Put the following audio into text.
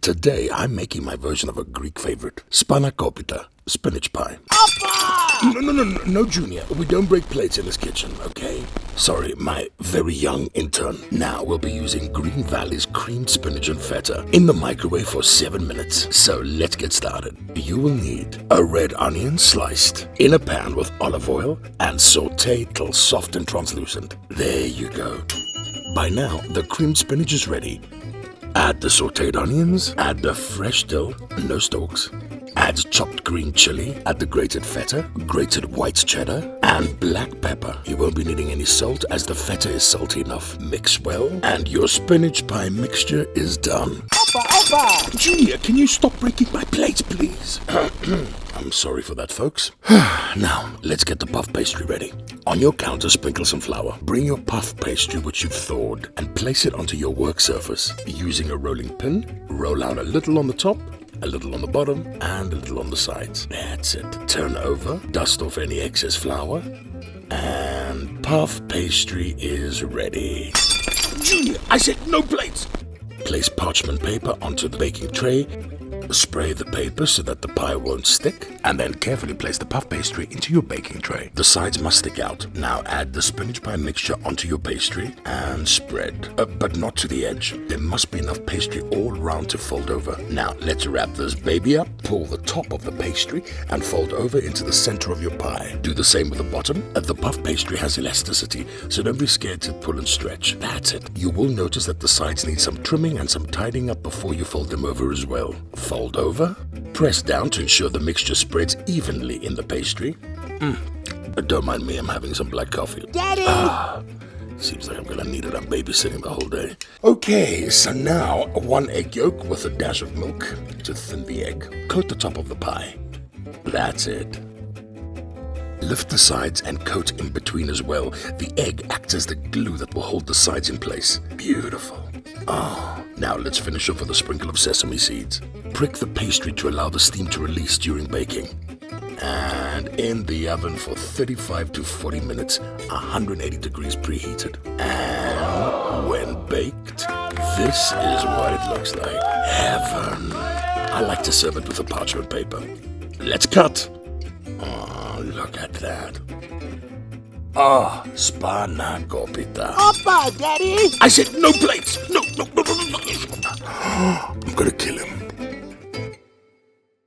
Today, I'm making my version of a Greek favorite, Spanakopita, spinach pie. No, Junior. We don't break plates in this kitchen, okay? Sorry, my very young intern. Now we'll be using Green Valley's creamed spinach and feta in the microwave for 7 minutes. So let's get started. You will need a red onion sliced in a pan with olive oil and sauteed till soft and translucent. There you go. By now, the creamed spinach is ready. Add the sauteed onions, add the fresh dill, no stalks. Add chopped green chili, add the grated feta, grated white cheddar, and black pepper. You won't be needing any salt as the feta is salty enough. Mix well, and your spinach pie mixture is done. Oppa! Junior, can you stop breaking my plates, please? I'm sorry for that, folks. Now, let's get the puff pastry ready. On your counter, sprinkle some flour. Bring your puff pastry, which you've thawed, and place it onto your work surface. Using a rolling pin, roll out a little on the top, a little on the bottom, and a little on the sides. That's it. Turn over, dust off any excess flour, and puff pastry is ready. Junior, I said no plates! Place parchment paper onto the baking tray. Spray the paper so that the pie won't stick, and then carefully place the puff pastry into your baking tray. The sides must stick out. Now add the spinach pie mixture onto your pastry and spread, but not to the edge. There must be enough pastry all around to fold over. Now let's wrap this baby up, pull the top of the pastry and fold over into the center of your pie. Do the same with the bottom. The puff pastry has elasticity, so don't be scared to pull and stretch. That's it. You will notice that the sides need some trimming and some tidying up before you fold them over as well. Fold over, press down to ensure the mixture spreads evenly in the pastry. Don't mind me, I'm having some black coffee. Daddy! Seems like I'm gonna need it. I'm babysitting the whole day. Okay, so now 1 egg yolk with a dash of milk to thin the egg. Coat the top of the pie. That's it. Lift the sides and coat in between as well. The egg acts as the glue that will hold the sides in place. Beautiful. Now let's finish off with a sprinkle of sesame seeds. Prick the pastry to allow the steam to release during baking. And in the oven for 35 to 40 minutes, 180 degrees preheated. And when baked, this is what it looks like. Heaven. I like to serve it with a parchment paper. Let's cut. Oh, look at that. Spanakopita. Oppa, Daddy! I said no plates. No. I'm gonna kill him.